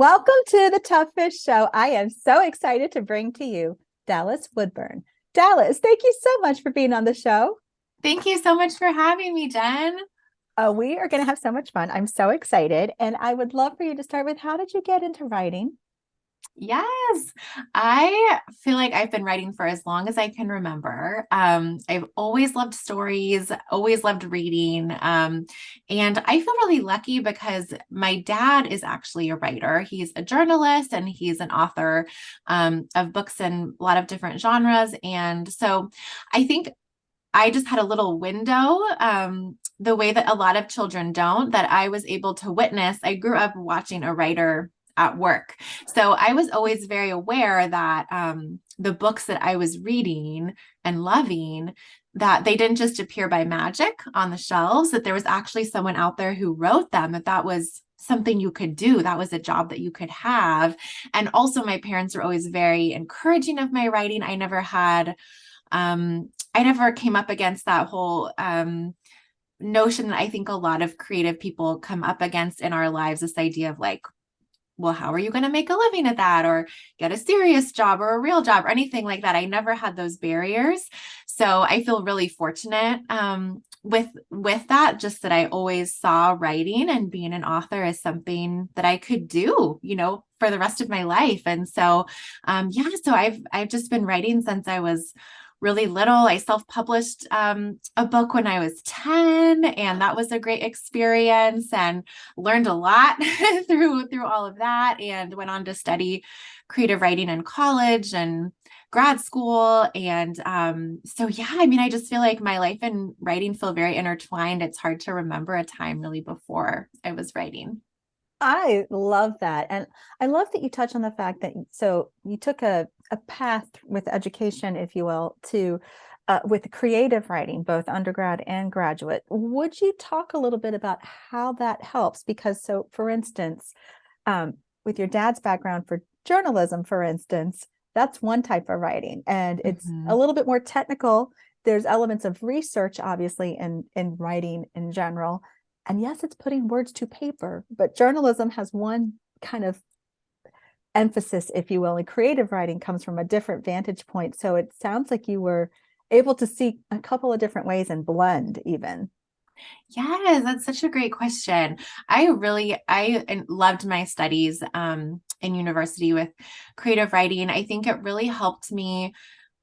Welcome to the Tough Fish Show. I am so excited to bring to you Dallas Woodburn. Dallas, thank you so much for being on the show. Thank you so much for having me, Jen. We are going to have so much fun. I'm so excited. And I would love for you to start with, how did you get into writing? Yes, I feel like I've been writing for as long as I can remember. I've always loved stories, always loved reading. And I feel really lucky because my dad is actually a writer. He's a journalist and he's an author of books in a lot of different genres. And so I think I just had a little window, the way that a lot of children don't, that I was able to witness. I grew up watching a writer at work. So I was always very aware that the books that I was reading and loving, that they didn't just appear by magic on the shelves, that there was actually someone out there who wrote them, that was something you could do. That was a job that you could have. And also my parents were always very encouraging of my writing. I never came up against that whole notion that I think a lot of creative people come up against in our lives, this idea of like, well, how are you going to make a living at that, or get a serious job or a real job or anything like that? I never had those barriers. So I feel really fortunate with that, just that I always saw writing and being an author as something that I could do, for the rest of my life. And so so I've just been writing since I was really little. I self-published a book when I was 10, and that was a great experience and learned a lot through all of that, and went on to study creative writing in college and grad school. And I just feel like my life and writing feel very intertwined. It's hard to remember a time really before I was writing. I love that. And I love that you touch on the fact that so you took a path with education, if you will, to with creative writing, both undergrad and graduate. Would you talk a little bit about how that helps? Because so, for instance, with your dad's background for journalism, for instance, that's one type of writing, and it's a Mhm. little bit more technical. There's elements of research, obviously, in writing in general. And yes, it's putting words to paper, but journalism has one kind of emphasis, if you will, and creative writing comes from a different vantage point. So it sounds like you were able to see a couple of different ways and blend even. Yes, that's such a great question. I loved my studies in university with creative writing. I think it really helped me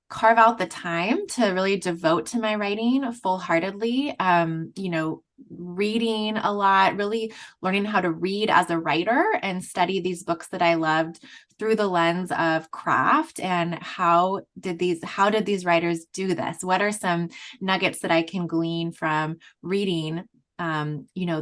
carve out the time to really devote to my writing full-heartedly. Reading a lot, really learning how to read as a writer and study these books that I loved through the lens of craft, and how did these writers do this? What are some nuggets that I can glean from reading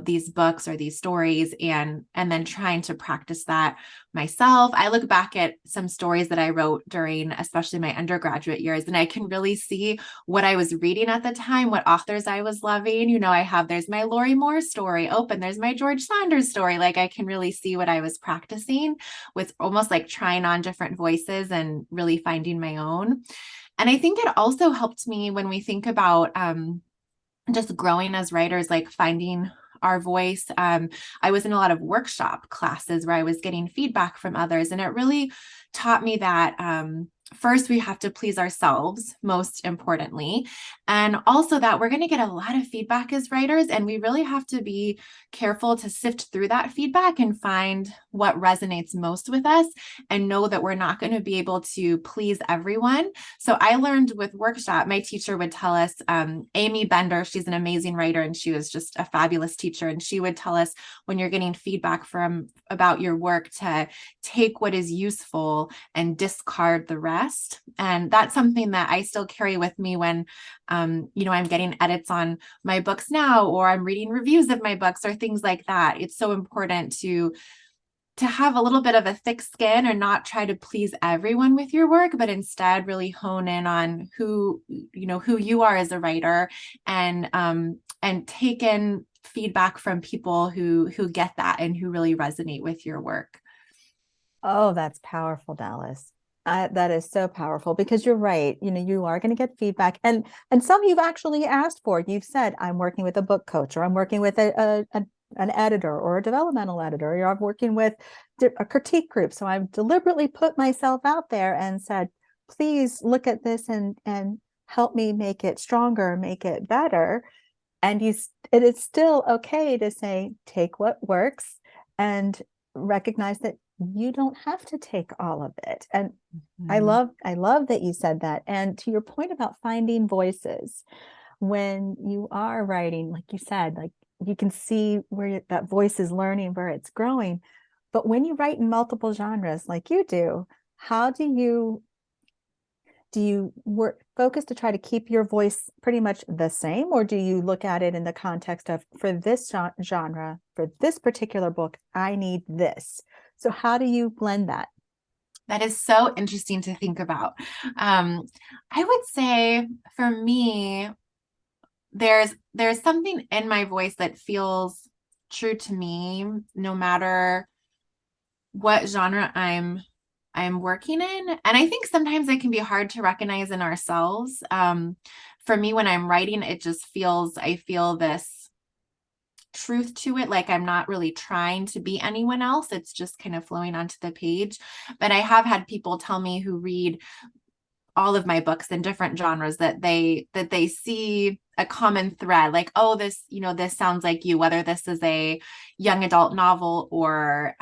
these books or these stories, and then trying to practice that myself. I look back at some stories that I wrote during especially my undergraduate years, and I can really see what I was reading at the time, what authors I was loving. There's my Lori Moore story open, there's my George Saunders story. Like, I can really see what I was practicing, with almost like trying on different voices and really finding my own. And I think it also helped me when we think about just growing as writers, like finding our voice. I was in a lot of workshop classes where I was getting feedback from others, and it really taught me that first, we have to please ourselves, most importantly, and also that we're going to get a lot of feedback as writers, and we really have to be careful to sift through that feedback and find what resonates most with us, and know that we're not going to be able to please everyone. So I learned with workshop, my teacher would tell us, Amy Bender, she's an amazing writer, and she was just a fabulous teacher. And she would tell us, when you're getting feedback from about your work, to take what is useful and discard the rest. And that's something that I still carry with me when, I'm getting edits on my books now, or I'm reading reviews of my books or things like that. It's so important to have a little bit of a thick skin and not try to please everyone with your work, but instead really hone in on who you are as a writer, and take in feedback from people who get that and who really resonate with your work. Oh, that's powerful, Dallas. That is so powerful, because you're right. You are going to get feedback, and some you've actually asked for. You've said, "I'm working with a book coach," or "I'm working with a an editor or a developmental editor, or I'm working with a critique group. So I've deliberately put myself out there and said, please look at this and help me make it stronger, make it better. And it is still okay to say, take what works and recognize that you don't have to take all of it. And I love that you said that. And to your point about finding voices, when you are writing, like you said, like you can see where that voice is learning, where it's growing. But when you write in multiple genres like you do, how do you work focus to try to keep your voice pretty much the same, or do you look at it in the context of, for this genre, for this particular book, I need this? So how do you blend that? That is so interesting to think about. I would say for me, there's something in my voice that feels true to me, no matter what genre I'm working in. And I think sometimes it can be hard to recognize in ourselves. For me, when I'm writing, I feel this truth to it. Like I'm not really trying to be anyone else. It's just kind of flowing onto the page. But I have had people tell me who read all of my books in different genres that they see a common thread, like, oh, this sounds like you, whether this is a young adult novel or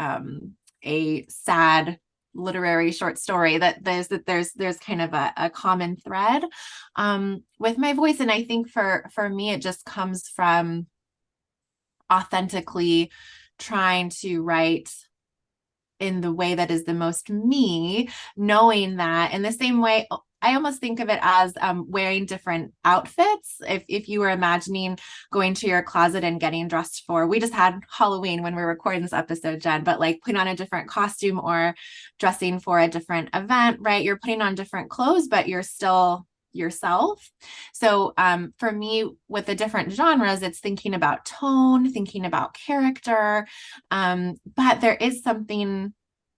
a sad literary short story, that there's kind of a common thread with my voice. And I think for me, it just comes from authentically trying to write in the way that is the most me, knowing that in the same way, I almost think of it as wearing different outfits. If you were imagining going to your closet and getting dressed for, we just had Halloween when we were recording this episode, Jen, but like putting on a different costume or dressing for a different event, right? You're putting on different clothes, but you're still yourself. So for me, with the different genres, it's thinking about tone, thinking about character, but there is something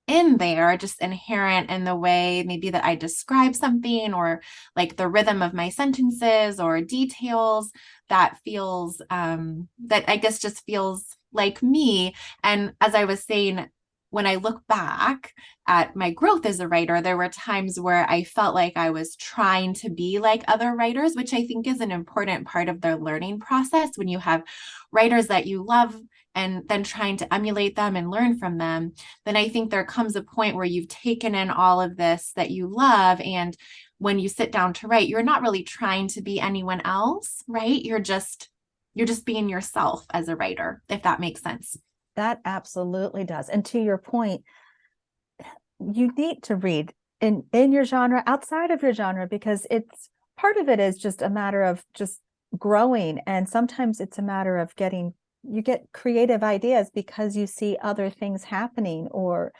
in there just inherent in the way maybe that I describe something, or like the rhythm of my sentences or details that feels that I guess just feels like me. And as I was saying, when I look back at my growth as a writer, there were times where I felt like I was trying to be like other writers, which I think is an important part of their learning process. When you have writers that you love and then trying to emulate them and learn from them, then I think there comes a point where you've taken in all of this that you love. And when you sit down to write, you're not really trying to be anyone else, right? You're just being yourself as a writer, if that makes sense. That absolutely does. And to your point, you need to read in your genre, outside of your genre, because it's part of it is just a matter of just growing. And sometimes it's a matter of you get creative ideas because you see other things happening, or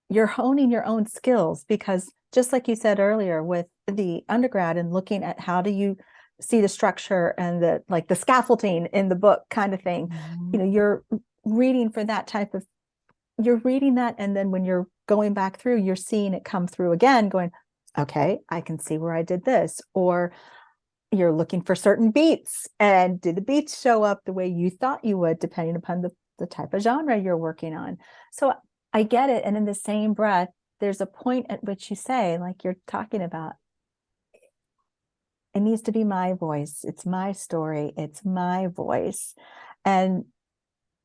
you're honing your own skills, because just like you said earlier with the undergrad and looking at how do you see the structure and the scaffolding in the book kind of thing. You're reading for that type of, you're reading that, and then when you're going back through, you're seeing it come through again, going, okay, I can see where I did this. Or you're looking for certain beats, and did the beats show up the way you thought you would, depending upon the type of genre you're working on. So I get it. And in the same breath, there's a point at which you say, like you're talking about, it needs to be my voice. It's my story. It's my voice. And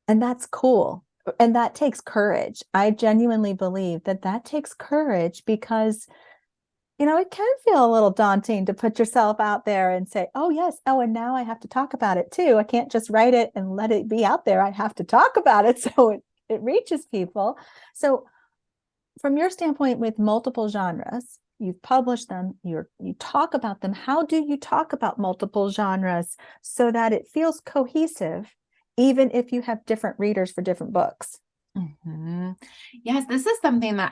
that's cool. And that takes courage. I genuinely believe that takes courage, because, it can feel a little daunting to put yourself out there and say, oh, yes. Oh, and now I have to talk about it too. I can't just write it and let it be out there. I have to talk about it so it reaches people. So from your standpoint, with multiple genres, you've published them, you talk about them. How do you talk about multiple genres so that it feels cohesive, even if you have different readers for different books? Mm-hmm. Yes, this is something that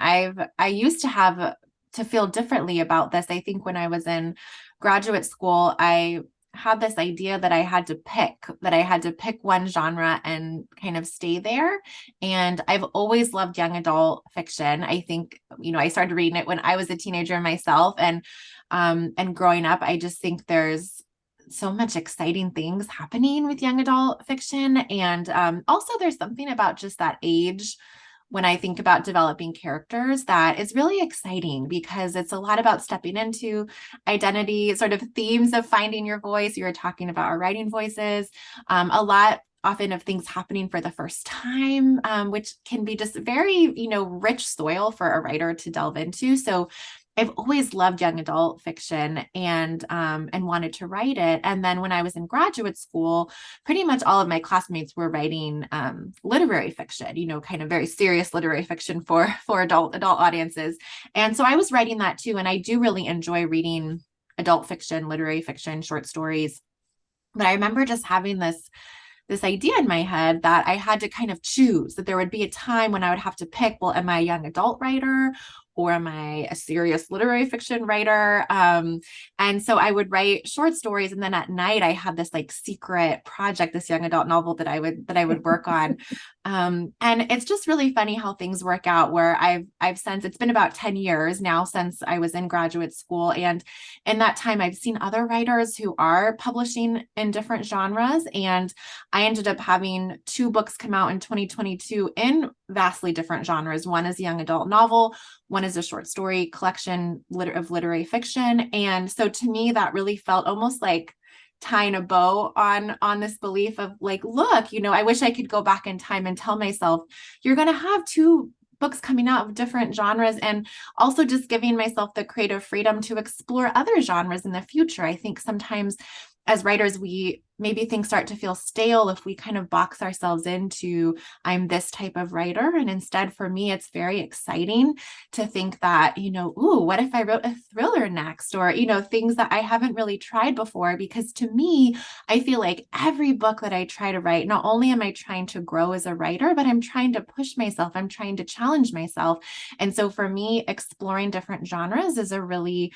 I used to have to feel differently about this. I think when I was in graduate school, I had this idea that I had to pick one genre and kind of stay there. And I've always loved young adult fiction. I think, I started reading it when I was a teenager myself, and growing up, I just think there's so much exciting things happening with young adult fiction. And also there's something about just that age when I think about developing characters that is really exciting because it's a lot about stepping into identity, sort of themes of finding your voice. You were talking about our writing voices, a lot often of things happening for the first time, which can be just very, rich soil for a writer to delve into. So I've always loved young adult fiction and wanted to write it. And then when I was in graduate school, pretty much all of my classmates were writing literary fiction, kind of very serious literary fiction for adult audiences. And so I was writing that too. And I do really enjoy reading adult fiction, literary fiction, short stories. But I remember just having this idea in my head that I had to kind of choose, that there would be a time when I would have to pick, well, am I a young adult writer or am I a serious literary fiction writer? And so I would write short stories, and then at night I had this like secret project, this young adult novel that I would work on. And it's just really funny how things work out. Where I've since, it's been about 10 years now since I was in graduate school, and in that time I've seen other writers who are publishing in different genres, and I ended up having 2 books come out in 2022 in vastly different genres. One is a young adult novel, one is a short story collection of literary fiction. And so to me, that really felt almost like tying a bow on this belief of like, look, I wish I could go back in time and tell myself, you're going to have 2 books coming out of different genres, and also just giving myself the creative freedom to explore other genres in the future. I think sometimes as writers, we maybe things start to feel stale if we kind of box ourselves into, I'm this type of writer. And instead, for me, it's very exciting to think that, ooh, what if I wrote a thriller next? Or, things that I haven't really tried before. Because to me, I feel like every book that I try to write, not only am I trying to grow as a writer, but I'm trying to push myself. I'm trying to challenge myself. And so for me, exploring different genres is a really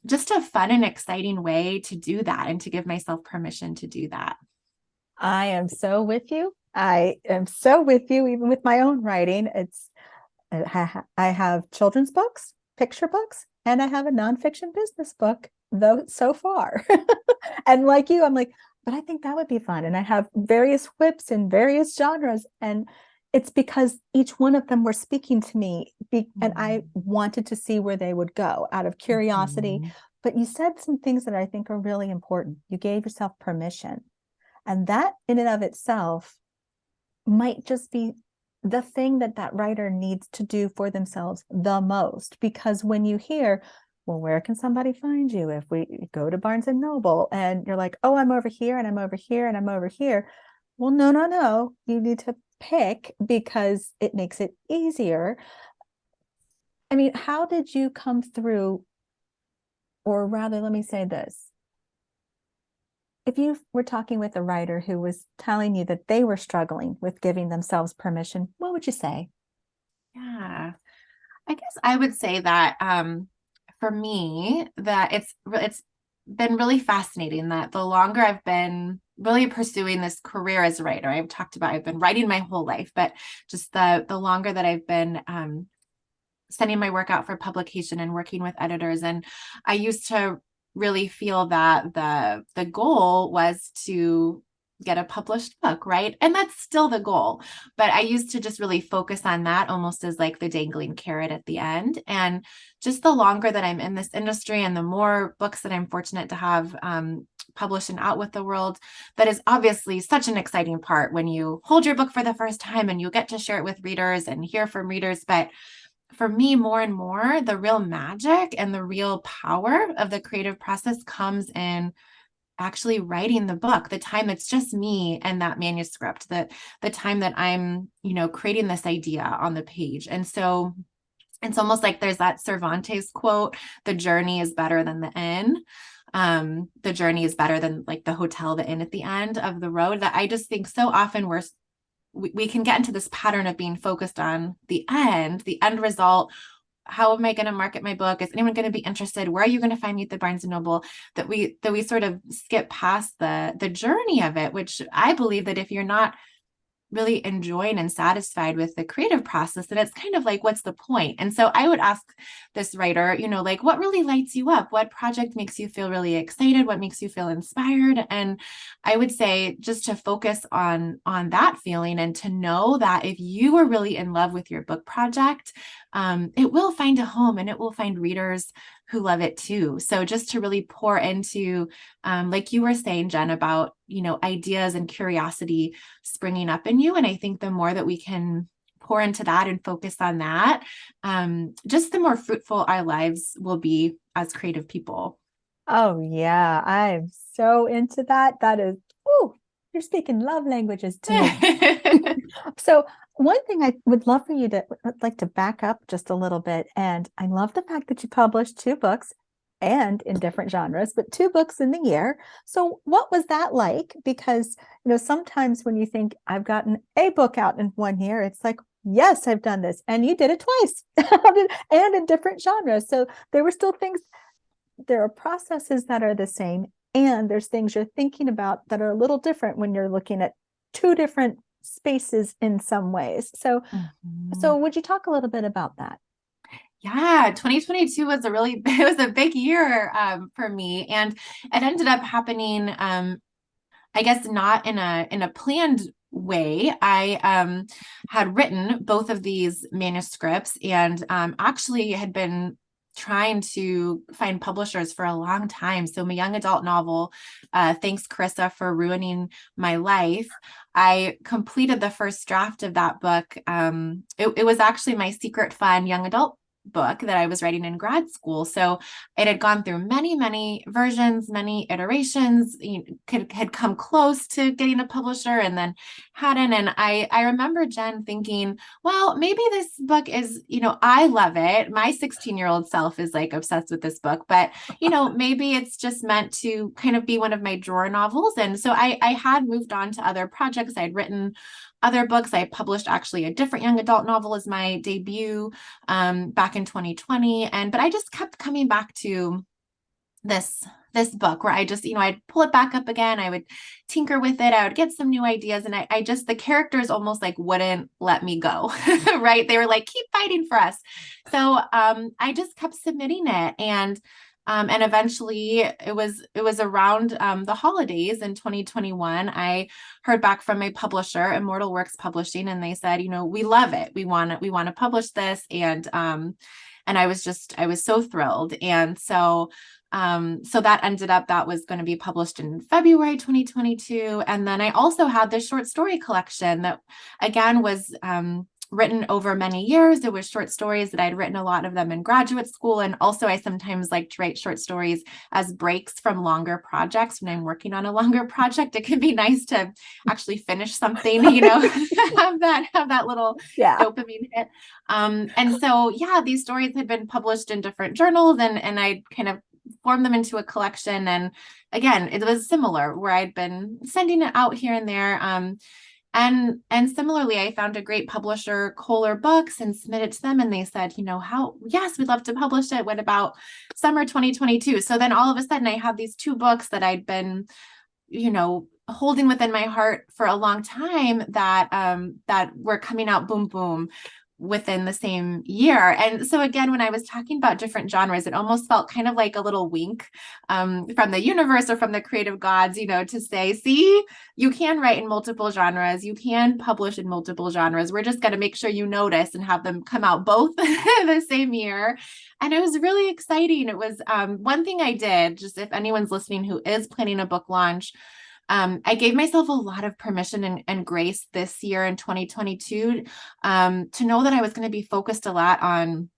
just a fun and exciting way to do that, and to give myself permission to do that. I am so with you. I am so with you, even with my own writing. I have children's books, picture books, and I have a nonfiction business book, though, so far. And like you, I'm like, but I think that would be fun. And I have various whips in various genres. And it's because each one of them were speaking to me, and I wanted to see where they would go out of curiosity. Mm-hmm. But you said some things that I think are really important. You gave yourself permission. And that in and of itself might just be the thing that writer needs to do for themselves the most. Because when you hear, well, where can somebody find you? If we go to Barnes and Noble, and you're like, oh, I'm over here and I'm over here and I'm over here. Well, no. You need to pick, because it makes it easier. I mean, how did you come through? Or rather, let me say this. If you were talking with a writer who was telling you that they were struggling with giving themselves permission, what would you say? Yeah, I guess I would say that for me, that it's been really fascinating that the longer I've been really pursuing this career as a writer, I've been writing my whole life, but just the longer that I've been sending my work out for publication and working with editors. And I used to really feel that the goal was to get a published book, right? And that's still the goal. But I used to just really focus on that almost as like the dangling carrot at the end. And just the longer that I'm in this industry and the more books that I'm fortunate to have published and out with the world, that is obviously such an exciting part when you hold your book for the first time and you get to share it with readers and hear from readers. But for me, more and more, the real magic and the real power of the creative process comes in actually writing the book, the time it's just me and that manuscript, the time that I'm, creating this idea on the page. And so it's almost like there's that Cervantes quote, the journey is better than the end. The journey is better than like the hotel, the inn at the end of the road. That I just think so often we can get into this pattern of being focused on the end result. How am I going to market my book? Is anyone going to be interested? Where are you going to find me at the Barnes and Noble? That we sort of skip past the journey of it, which I believe that if you're not really enjoying and satisfied with the creative process, then it's kind of like, what's the point? And so I would ask this writer, like, what really lights you up? What project makes you feel really excited? What makes you feel inspired? And I would say just to focus on that feeling, and to know that if you are really in love with your book project, it will find a home and it will find readers who love it too. So just to really pour into, like you were saying, Jen, about, ideas and curiosity springing up in you. And I think the more that we can pour into that and focus on that, just the more fruitful our lives will be as creative people. Oh yeah, I'm so into that. That is, oh, you're speaking love languages to me. So one thing I would love for you to like to back up just a little bit. And I love the fact that you published two books and in different genres, but two books in the year. So what was that like? Because, sometimes when you think I've gotten a book out in 1 year, it's like, yes, I've done this. And you did it twice and in different genres. So there were still things, there are processes that are the same. And there's things you're thinking about that are a little different when you're looking at two different spaces in some ways. So would you talk a little bit about that? Yeah, 2022 was it was a big year for me, and it ended up happening, I guess not in a planned way. I had written both of these manuscripts, and actually had been trying to find publishers for a long time. So my young adult novel, thanks Carissa for ruining my life, I completed the first draft of that book. It was actually my secret fun young adult book that I was writing in grad school. So it had gone through many, many versions, many iterations, had come close to getting a publisher and then hadn't. And I remember Jen thinking, well, maybe this book is, I love it. My 16-year-old self is like obsessed with this book, but, maybe it's just meant to kind of be one of my drawer novels. And so I had moved on to other projects. I'd written other books. I published actually a different young adult novel as my debut back in 2020. But I just kept coming back to this book where I just, I'd pull it back up again. I would tinker with it. I would get some new ideas. And I just, the characters almost like wouldn't let me go, right? They were like, keep fighting for us. So I just kept submitting it. And eventually it was around the holidays in 2021. I heard back from my publisher, Immortal Works Publishing, and they said, we love it. We want to publish this. And I was so thrilled. And so that was going to be published in February 2022. And then I also had this short story collection that again was written over many years. It was short stories that I'd written, a lot of them in graduate school. And also I sometimes like to write short stories as breaks from longer projects. When I'm working on a longer project, it can be nice to actually finish something, have that little dopamine hit. And so, yeah, these stories had been published in different journals, and I kind of formed them into a collection. And again, it was similar where I'd been sending it out here and there. And similarly, I found a great publisher, Kohler Books, and submitted to them. And they said, yes, we'd love to publish it. What about summer 2022? So then all of a sudden I had these two books that I'd been, holding within my heart for a long time that were coming out boom, boom within the same year. And so again, when I was talking about different genres, it almost felt kind of like a little wink from the universe or from the creative gods, to say, see, you can write in multiple genres, you can publish in multiple genres. We're just going to make sure you notice and have them come out both the same year. And it was really exciting. It was one thing I did, just if anyone's listening who is planning a book launch, I gave myself a lot of permission and grace this year in 2022 to know that I was going to be focused a lot on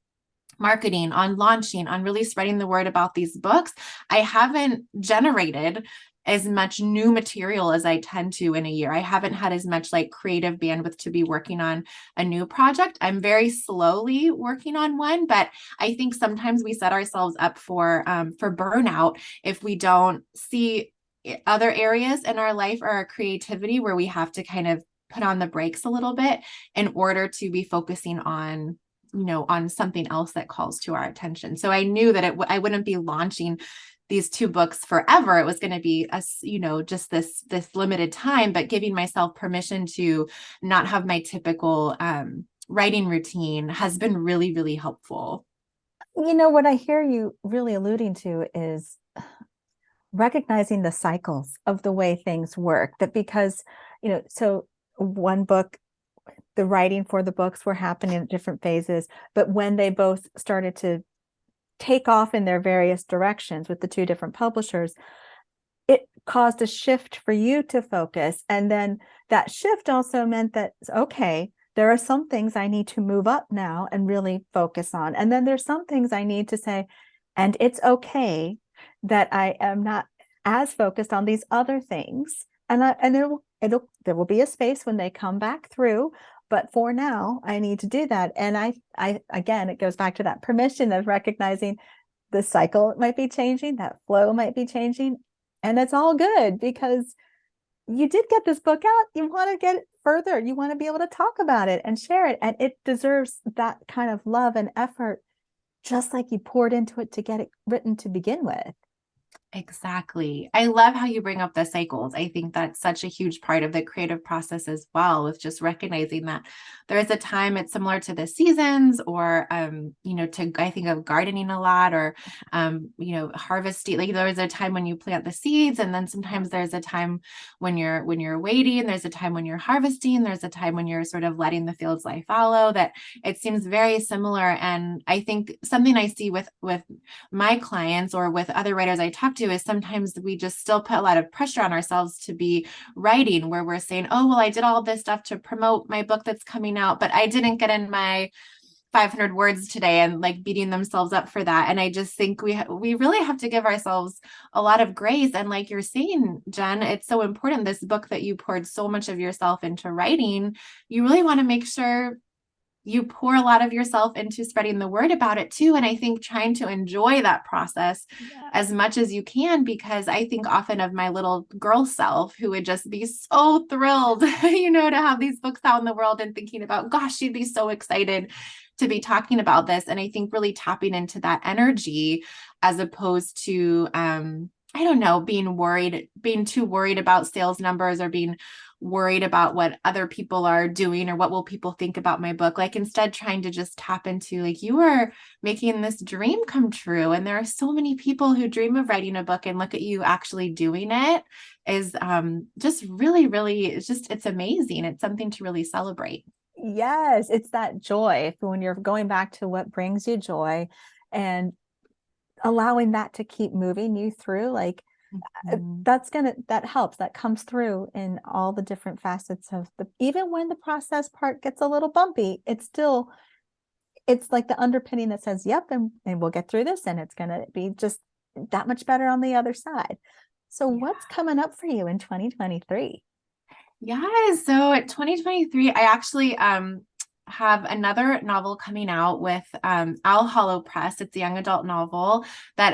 marketing, on launching, on really spreading the word about these books. I haven't generated as much new material as I tend to in a year. I haven't had as much like creative bandwidth to be working on a new project. I'm very slowly working on one, but I think sometimes we set ourselves up for burnout if we don't see other areas in our life or our creativity where we have to kind of put on the brakes a little bit in order to be focusing on on something else that calls to our attention. So I knew that I wouldn't be launching these two books forever. It was going to be just this limited time, but giving myself permission to not have my typical writing routine has been really, really helpful. What I hear you really alluding to is recognizing the cycles of the way things work, that because, so one book, the writing for the books were happening at different phases, but when they both started to take off in their various directions with the two different publishers, it caused a shift for you to focus. And then that shift also meant that, okay, there are some things I need to move up now and really focus on. And then there's some things I need to say, and it's okay that I am not as focused on these other things. And there will be a space when they come back through. But for now, I need to do that. And I again, it goes back to that permission of recognizing the cycle might be changing, that flow might be changing. And it's all good because you did get this book out. You want to get it further. You want to be able to talk about it and share it. And it deserves that kind of love and effort, just like you poured into it to get it written to begin with. Exactly. I love how you bring up the cycles. I think that's such a huge part of the creative process as well, with just recognizing that there is a time, it's similar to the seasons, or I think of gardening a lot, or harvesting. Like there is a time when you plant the seeds, and then sometimes there's a time when you're waiting, there's a time when you're harvesting, there's a time when you're sort of letting the fields lie fallow. That it seems very similar. And I think something I see with my clients or with other writers I talk to is sometimes we just still put a lot of pressure on ourselves to be writing, where we're saying, oh, well, I did all this stuff to promote my book that's coming out, but I didn't get in my 500 words today, and like beating themselves up for that. And I just think we really have to give ourselves a lot of grace. And like you're saying, Jen, it's so important. This book that you poured so much of yourself into writing, you really want to make sure you pour a lot of yourself into spreading the word about it too. And I think trying to enjoy that process as much as you can, because I think often of my little girl self who would just be so thrilled, to have these books out in the world, and thinking about, gosh, she'd be so excited to be talking about this. And I think really tapping into that energy, as opposed to, I don't know, being too worried about sales numbers, or being worried about what other people are doing, or what will people think about my book. Like instead trying to just tap into, like, you are making this dream come true. And there are so many people who dream of writing a book, and look at you actually doing it is just really, really, it's amazing. It's something to really celebrate. Yes, it's that joy when you're going back to what brings you joy and allowing that to keep moving you through. Like that helps, that comes through in all the different facets of even when the process part gets a little bumpy, it's like the underpinning that says, yep, and we'll get through this, and it's going to be just that much better on the other side. So what's coming up for you in 2023? Yeah, so 2023, I actually have another novel coming out with Owl Hollow Press. It's a young adult novel that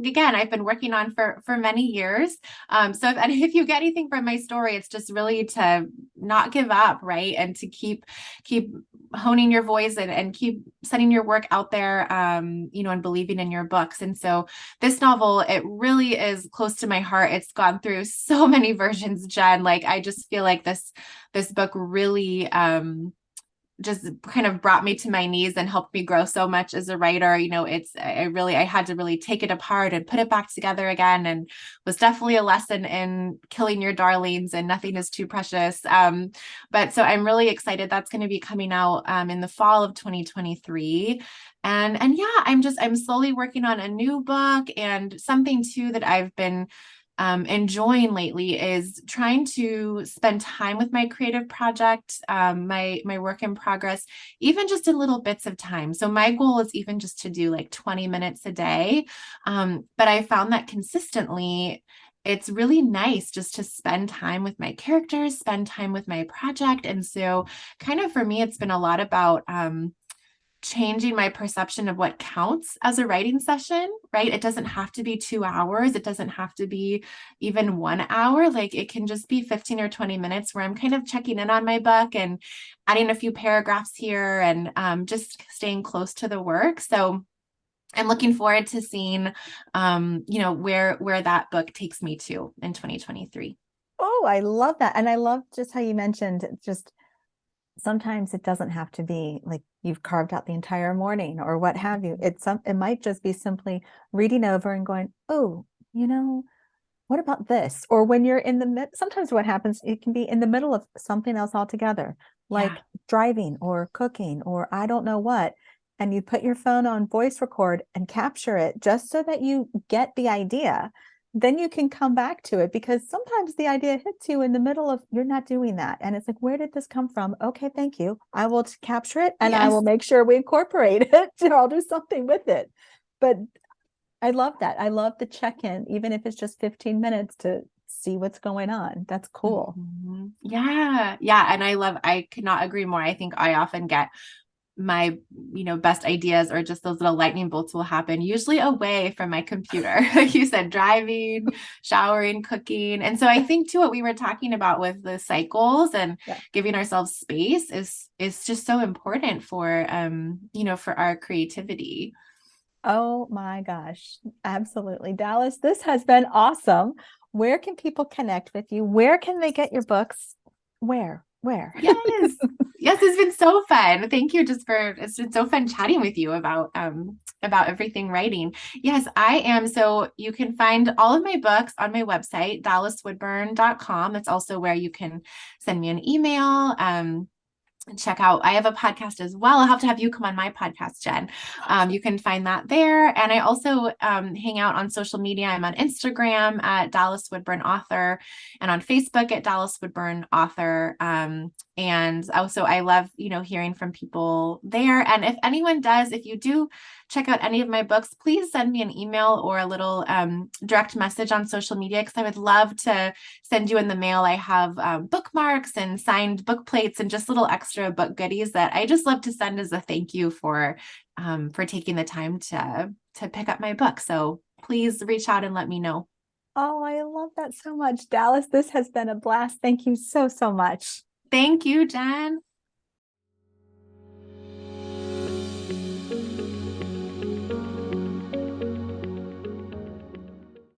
again, I've been working on for many years. So if you get anything from my story, it's just really to not give up, right? And to keep honing your voice, and keep sending your work out there, and believing in your books. And so this novel, it really is close to my heart. It's gone through so many versions, Jen. Like I just feel like this book really just kind of brought me to my knees and helped me grow so much as a writer. I had to really take it apart and put it back together again, and was definitely a lesson in killing your darlings and nothing is too precious. But so I'm really excited. That's going to be coming out in the fall of 2023. And yeah, I'm slowly working on a new book. And something too that I've been enjoying lately is trying to spend time with my creative project, my work in progress, even just in little bits of time. So my goal is even just to do like 20 minutes a day. But I found that consistently, it's really nice just to spend time with my characters, spend time with my project. And so kind of for me, it's been a lot about changing my perception of what counts as a writing session, right? It doesn't have to be 2 hours. It doesn't have to be even 1 hour. Like it can just be 15 or 20 minutes where I'm kind of checking in on my book and adding a few paragraphs here and just staying close to the work. So I'm looking forward to seeing, where that book takes me to in 2023. Oh, I love that. And I love just how you mentioned just sometimes it doesn't have to be like you've carved out the entire morning or what have you. It might just be simply reading over and going, oh, what about this? Or when you're in sometimes what happens, it can be in the middle of something else altogether, like driving or cooking or I don't know what. And you put your phone on voice record and capture it just so that you get the idea. Then you can come back to it because sometimes the idea hits you in the middle of you're not doing that. And it's like, where did this come from? Okay, thank you. I will capture it and I will make sure we incorporate it. I'll do something with it. But I love that. I love the check-in, even if it's just 15 minutes to see what's going on. That's cool. Mm-hmm. Yeah. Yeah. And I could not agree more. I think I often get my, best ideas or just those little lightning bolts will happen usually away from my computer. Like you said, driving, showering, cooking. And so I think too, what we were talking about with the cycles and giving ourselves space is just so important for, for our creativity. Oh my gosh. Absolutely. Dallas, this has been awesome. Where can people connect with you? Where can they get your books? Where? Yes. Yes, it's been so fun. Thank you it's been so fun chatting with you about everything writing. Yes, I am. So you can find all of my books on my website, dallaswoodburn.com. That's also where you can send me an email. Check out, I have a podcast as well. I'll have to have you come on my podcast, Jen. You can find that there. And I also hang out on social media. I'm on Instagram at Dallas Woodburn Author and on Facebook at Dallas Woodburn Author. And also I love, hearing from people there. And if you do check out any of my books, please send me an email or a little direct message on social media, because I would love to send you in the mail. I have bookmarks and signed book plates and just little extra book goodies that I just love to send as a thank you for taking the time to pick up my book. So please reach out and let me know. Oh, I love that so much. Dallas, this has been a blast. Thank you so, so much. Thank you, Jen.